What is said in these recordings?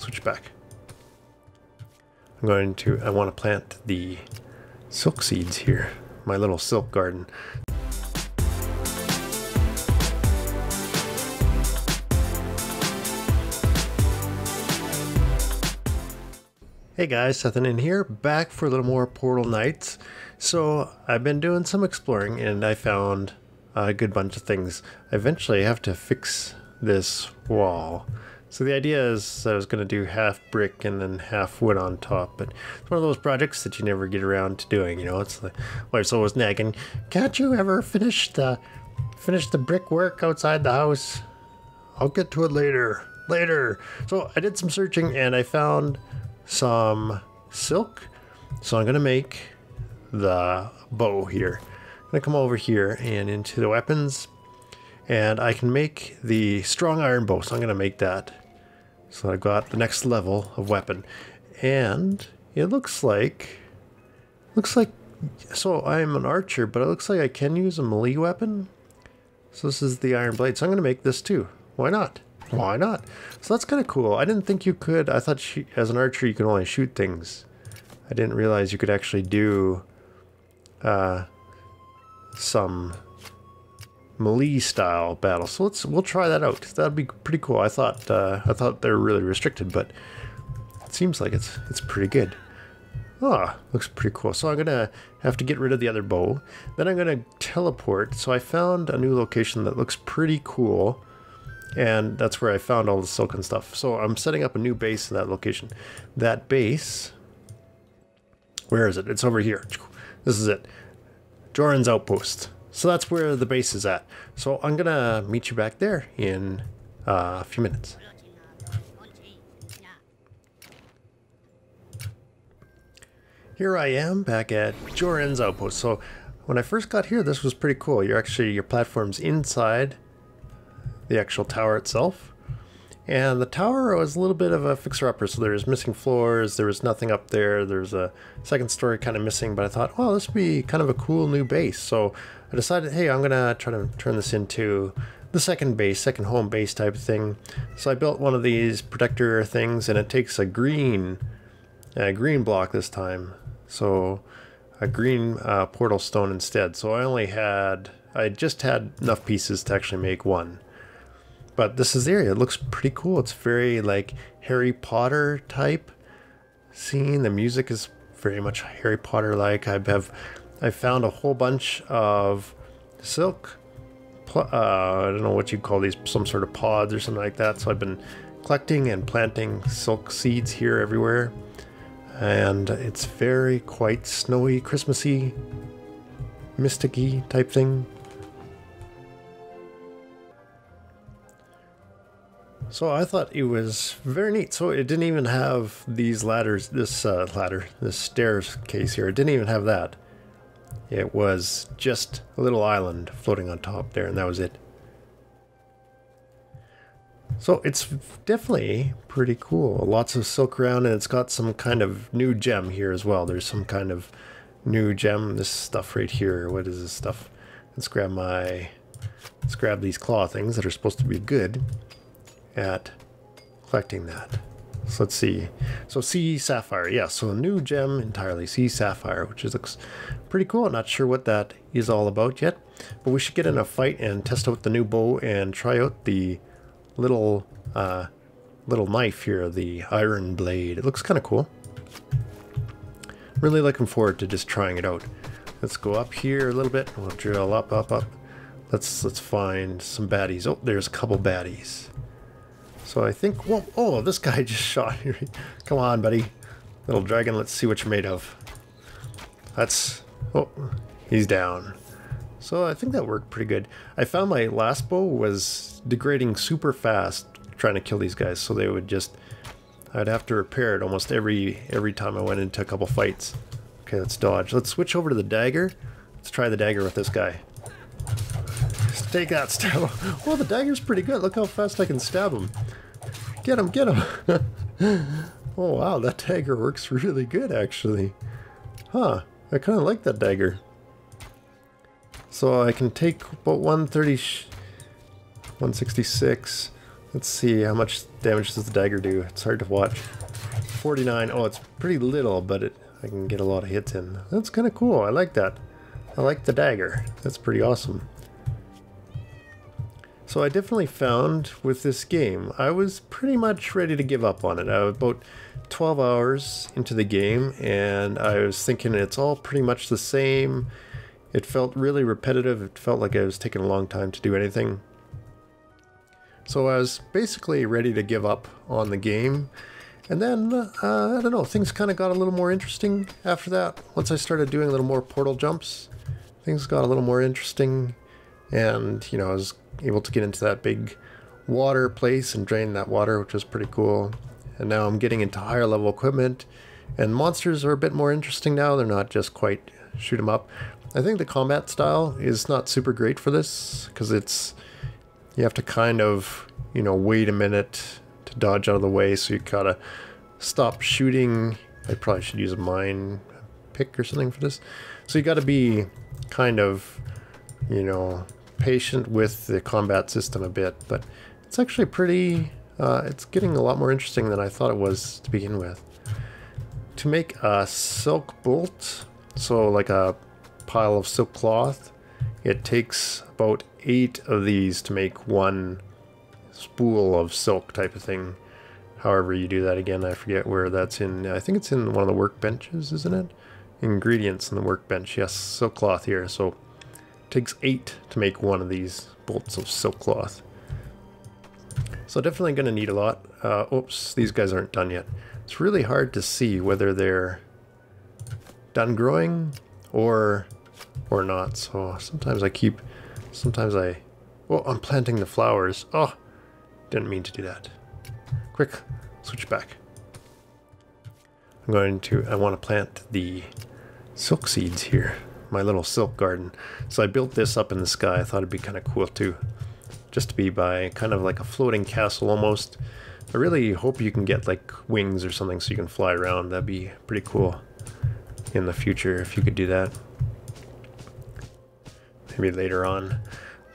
switch back. I want to plant the silk seeds here, my little silk garden. Hey guys, Sethan in here, back for a little more Portal Knights. So I've been doing some exploring and I found a good bunch of things. Eventually I have to fix this wall. So the idea is I was going to do half brick and then half wood on top, but it's one of those projects that you never get around to doing, you know. It's like, wife's always nagging, can't you ever finish the brickwork outside the house? I'll get to it later. So I did some searching and I found some silk. So I'm going to make the bow here. I'm going to come over here and into the weapons, and I can make the strong iron bow. So I'm going to make that. So I've got the next level of weapon, and it looks like, so I'm an archer, but it looks like I can use a melee weapon. So this is the iron blade. So I'm going to make this too. Why not? Why not? So that's kind of cool. I didn't think you could. I thought as an archer you could only shoot things. I didn't realize you could actually do some melee style battle. So we'll try that out. That'd be pretty cool. I thought they were really restricted, but it seems like it's pretty good. Ah, looks pretty cool. So I'm gonna have to get rid of the other bow. Then I'm gonna teleport. So I found a new location that looks pretty cool. And that's where I found all the silken stuff. So I'm setting up a new base in that location. That base, where is it? It's over here. This is it. Joran's Outpost. So that's where the base is at. So I'm going to meet you back there in a few minutes. Here I am back at Joran's Outpost. So when I first got here, this was pretty cool. Your platform's inside the actual tower itself, and the tower was a little bit of a fixer-upper. So there's missing floors, there was nothing up there, there's a second story kind of missing, but I thought, well, this would be kind of a cool new base. So I decided, hey, I'm gonna try to turn this into the second home base type of thing. So I built one of these protector things, and it takes a green block this time, so a green portal stone instead. So I just had enough pieces to actually make one. But this is the area. It looks pretty cool. It's very like Harry Potter type scene. The music is very much Harry Potter like. I found a whole bunch of silk. I don't know what you call these, some sort of pods or something like that. So I've been collecting and planting silk seeds here everywhere. And it's very quite snowy, Christmassy, mysticy type thing. So I thought it was very neat. So it didn't even have these ladders, this staircase here. It didn't even have that. It was just a little island floating on top there, and that was it. So it's definitely pretty cool. Lots of silk around, and it's got some kind of new gem here as well. There's some kind of new gem. This stuff right here. What is this stuff? Let's grab these claw things that are supposed to be good at collecting that. So let's see. So sea sapphire, yeah, so a new gem entirely, sea sapphire, which looks pretty cool. Not sure what that is all about yet, but we should get in a fight and test out the new bow and try out the little knife here, the iron blade. It looks kind of cool. Really looking forward to just trying it out. Let's go up here a little bit. We'll drill up. Let's find some baddies. Oh, there's a couple baddies. So I think, whoa, oh, this guy just shot me. Come on, buddy. Little dragon, let's see what you're made of. Oh, he's down. So I think that worked pretty good. I found my last bow was degrading super fast trying to kill these guys. So they would I'd have to repair it almost every time I went into a couple fights. Okay, let's dodge. Let's switch over to the dagger. Let's try the dagger with this guy. Just take that stab. Well, the dagger's pretty good. Look how fast I can stab him. Get him, get him. Oh wow, that dagger works really good actually. Huh, I kind of like that dagger. So I can take about 166. Let's see how much damage does the dagger do? It's hard to watch. 49. Oh, it's pretty little, but I can get a lot of hits in. That's kind of cool. I like that. I like the dagger. That's pretty awesome. So I definitely found with this game, I was pretty much ready to give up on it. I was about 12 hours into the game, and I was thinking it's all pretty much the same. It felt really repetitive. It felt like I was taking a long time to do anything. So I was basically ready to give up on the game. And then, I don't know, things kind of got a little more interesting after that. Once I started doing a little more portal jumps, things got a little more interesting. And, you know, I was able to get into that big water place and drain that water, which was pretty cool. And now I'm getting into higher level equipment. And monsters are a bit more interesting now. They're not just quite shoot 'em up. I think the combat style is not super great for this, because you have to kind of, you know, wait a minute to dodge out of the way, so you gotta stop shooting. I probably should use a mine pick or something for this. So you gotta be kind of, you know, patient with the combat system a bit, but it's actually pretty, it's getting a lot more interesting than I thought it was to begin with. To make a silk bolt, so like a pile of silk cloth, it takes about 8 of these to make one spool of silk type of thing. However you do that, again, I forget where that's in. I think it's in one of the workbenches, isn't it? Ingredients in the workbench. Yes, silk cloth here. So it takes 8 to make one of these bolts of silk cloth. So definitely going to need a lot. Oops, these guys aren't done yet. It's really hard to see whether they're done growing or not. So sometimes oh, I'm planting the flowers. Oh, didn't mean to do that. Quick, switch back. I want to plant the silk seeds here. My little silk garden. So I built this up in the sky. I thought it'd be kind of cool too. Just to be by kind of like a floating castle almost. I really hope you can get like wings or something so you can fly around. That'd be pretty cool in the future if you could do that. Maybe later on.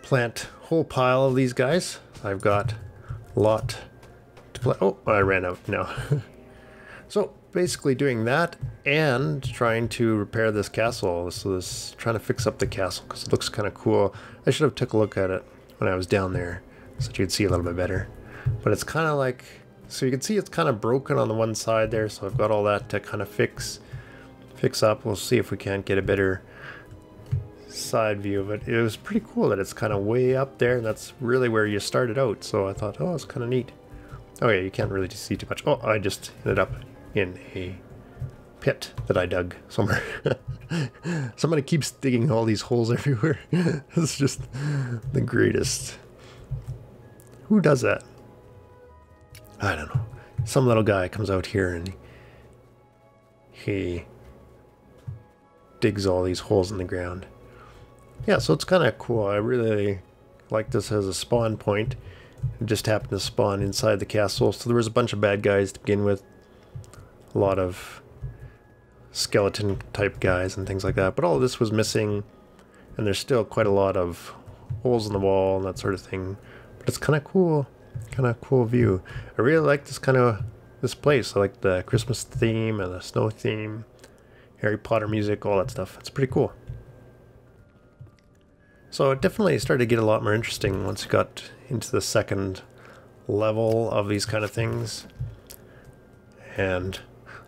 Plant a whole pile of these guys. I've got a lot to plant. Oh, I ran out now. So basically doing that and trying to repair this castle. So trying to fix up the castle because it looks kind of cool. I should have took a look at it when I was down there so that you could see a little bit better. But it's kind of like, so you can see it's kind of broken on the one side there. So I've got all that to kind of fix up. We'll see if we can't get a better side view of it. It was pretty cool that it's kind of way up there, and that's really where you started out. So I thought, oh, it's kind of neat. Oh yeah, you can't really see too much. Oh, I just ended up in a pit that I dug somewhere. Somebody keeps digging all these holes everywhere. It's just the greatest. Who does that? I don't know. Some little guy comes out here and he digs all these holes in the ground. Yeah, so it's kind of cool. I really like this as a spawn point. It just happened to spawn inside the castle. So there was a bunch of bad guys to begin with. A lot of skeleton type guys and things like that. But all of this was missing. And there's still quite a lot of holes in the wall and that sort of thing. But it's kind of cool. Kind of cool view. I really like this place. I like the Christmas theme and the snow theme. Harry Potter music, all that stuff. It's pretty cool. So it definitely started to get a lot more interesting once you got into the second level of these kind of things. And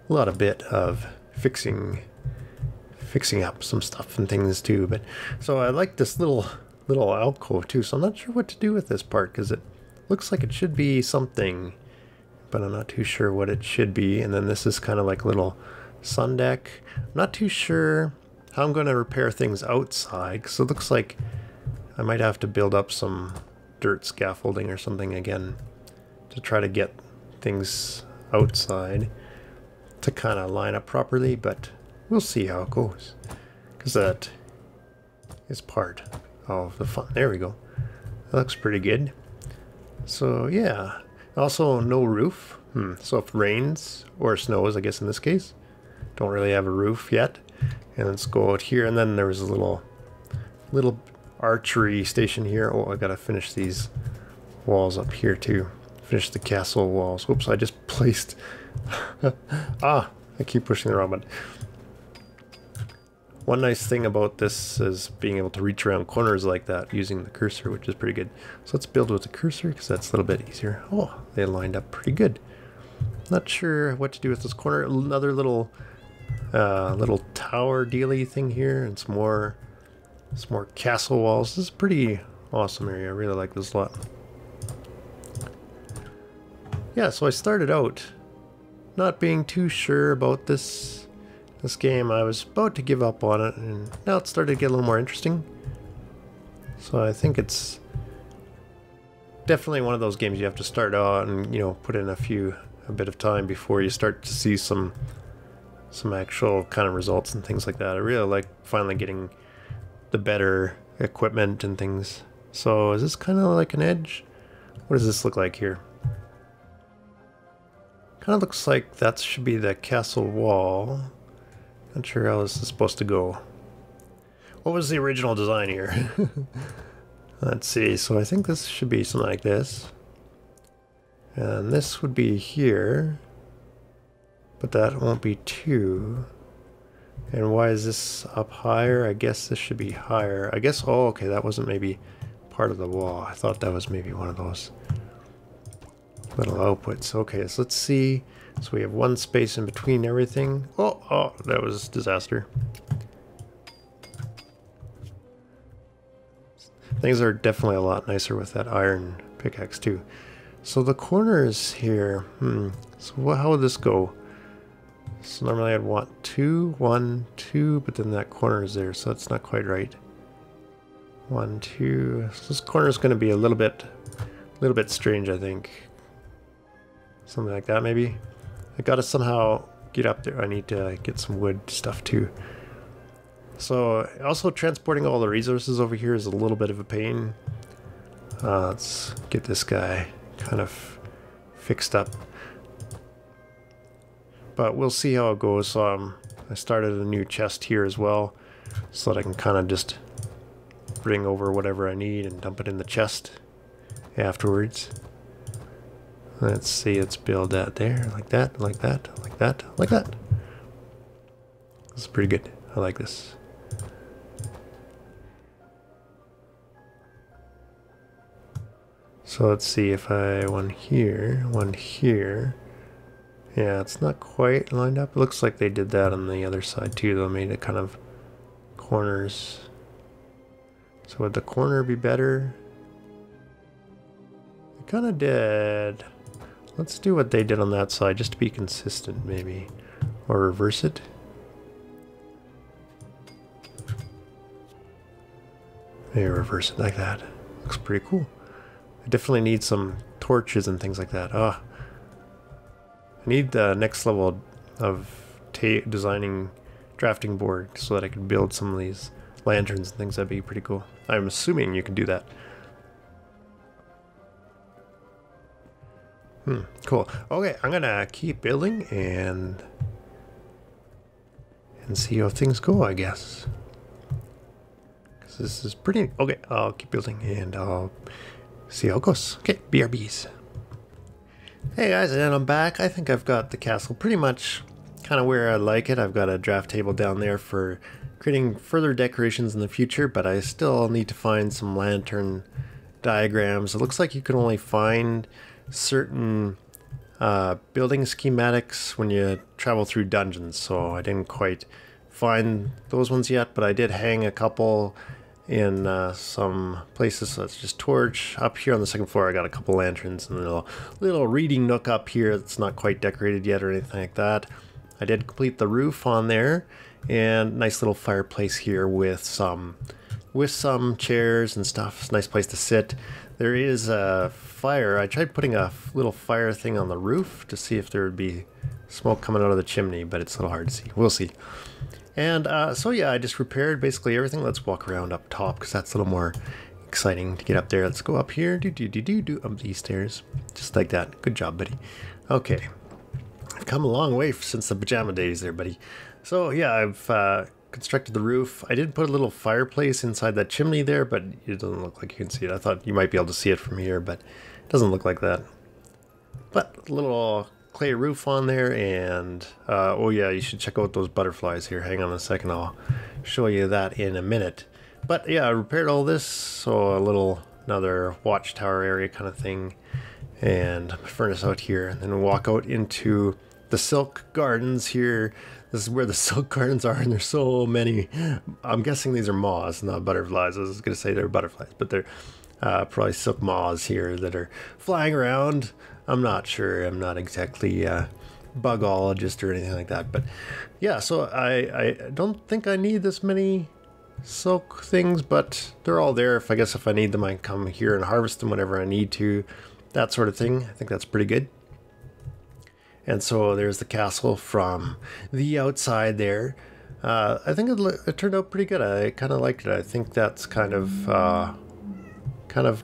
a lot of bit of fixing up some stuff and things too. But so I like this little alcove too. So I'm not sure what to do with this part because it looks like it should be something, but I'm not too sure what it should be. And then this is kind of like a little sun deck. I'm not too sure how I'm going to repair things outside, because it looks like I might have to build up some dirt scaffolding or something again to try to get things outside to kind of line up properly, but we'll see how it goes, because that is part of the fun. There we go. That looks pretty good. So yeah, also no roof. So if it rains or snows, I guess in this case, don't really have a roof yet. And let's go out here, and then there was a little archery station here. Oh, I gotta finish these walls up here too. finish the castle walls. Whoops, I just placed... I keep pushing the wrong button. One nice thing about this is being able to reach around corners like that using the cursor, which is pretty good. So let's build with the cursor because that's a little bit easier. Oh, they lined up pretty good. Not sure what to do with this corner. Another little tower dealy thing here, and some more castle walls. This is a pretty awesome area. I really like this a lot. Yeah, so I started out not being too sure about this game. I was about to give up on it, and now it started to get a little more interesting. So I think it's definitely one of those games you have to start out and, you know, put in a bit of time before you start to see some actual kind of results and things like that. I really like finally getting the better equipment and things. So is this kind of like an edge? What does this look like here? Kind of looks like that should be the castle wall. Not sure how this is supposed to go. What was the original design here? Let's see. So I think this should be something like this. And this would be here. But that won't be 2. And why is this up higher? I guess this should be higher. I guess, oh, okay, that wasn't maybe part of the wall. I thought that was maybe one of those little outputs. Okay, so let's see. So we have one space in between everything. Oh, that was a disaster. Things are definitely a lot nicer with that iron pickaxe too. So the corners here, so how would this go? So normally I'd want 2, 1, 2, but then that corner is there, so that's not quite right. 1, 2. So this corner is going to be a little bit strange, I think. Something like that, maybe. I gotta somehow get up there. I need to get some wood stuff too. So also transporting all the resources over here is a little bit of a pain. Let's get this guy kind of fixed up. But we'll see how it goes. So I started a new chest here as well, so that I can kind of just bring over whatever I need and dump it in the chest afterwards. Let's see, let's build that there, like that, like that, like that, like that. This is pretty good. I like this. So let's see if I one here, one here. Yeah, it's not quite lined up. It looks like they did that on the other side too, though. Made it kind of corners. So would the corner be better? It kind of did. Let's do what they did on that side, just to be consistent, maybe. Or reverse it. Maybe reverse it like that. Looks pretty cool. I definitely need some torches and things like that. I need the next level of designing drafting board so that I can build some of these lanterns and things. That'd be pretty cool. I'm assuming you can do that. Cool. Okay, I'm gonna keep building and see how things go, I guess. Because this is pretty... Okay, I'll keep building and I'll see how it goes. Okay, BRBs. Hey guys, and I'm back. I think I've got the castle pretty much kind of where I like it. I've got a draft table down there for creating further decorations in the future, but I still need to find some lantern diagrams. It looks like you can only find certain building schematics when you travel through dungeons, so I didn't quite find those ones yet, but I did hang a couple in some places. So it's just torch. Up here on the second floor I got a couple lanterns and a little reading nook up here that's not quite decorated yet or anything like that. I did complete the roof on there, and nice little fireplace here with some chairs and stuff. It's a nice place to sit. There is a fire. I tried putting a little fire thing on the roof to see if there would be smoke coming out of the chimney, but it's a little hard to see. We'll see. And so yeah, I just repaired basically everything. Let's walk around up top because that's a little more exciting to get up there. Let's go up here. Do up these stairs. Just like that. Good job, buddy. Okay. I've come a long way since the pajama days there, buddy. So yeah, I've constructed the roof. I did put a little fireplace inside that chimney there, but it doesn't look like you can see it. I thought you might be able to see it from here, but it doesn't look like that. But a little clay roof on there, and oh yeah, you should check out those butterflies here. Hang on a second, I'll show you that in a minute. But yeah, I repaired all this, so another watchtower area kind of thing, and furnace out here, and then walk out into the silk gardens here. This is where the silk gardens are, and there's so many. I'm guessing these are moths, not butterflies. I was going to say they're butterflies, but they're probably silk moths here that are flying around. I'm not sure. I'm not exactly a bugologist or anything like that. But yeah, so I don't think I need this many silk things, but they're all there. I guess if I need them, I can come here and harvest them whenever I need to. That sort of thing. I think that's pretty good. And so there's the castle from the outside there. I think it turned out pretty good. I kind of liked it. I think that's kind of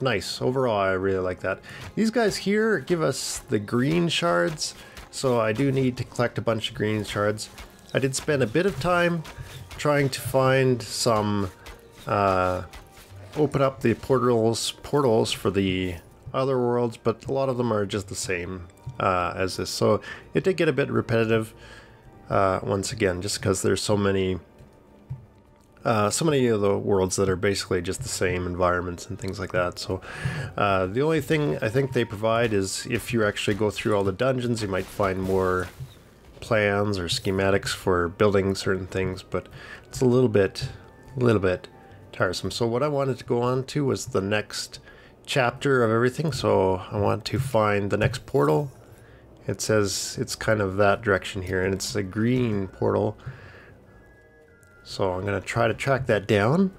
nice. Overall, I really like that. These guys here give us the green shards, so I do need to collect a bunch of green shards. I did spend a bit of time trying to find some, open up the portals for the other worlds, but a lot of them are just the same as this, so it did get a bit repetitive once again, just because there's so many of the worlds that are basically just the same environments and things like that. So the only thing I think they provide is if you actually go through all the dungeons, you might find more plans or schematics for building certain things, but it's a little bit tiresome. So what I wanted to go on to was the next chapter of everything, so I want to find the next portal. It says it's kind of that direction here, and it's a green portal, so I'm going to try to track that down.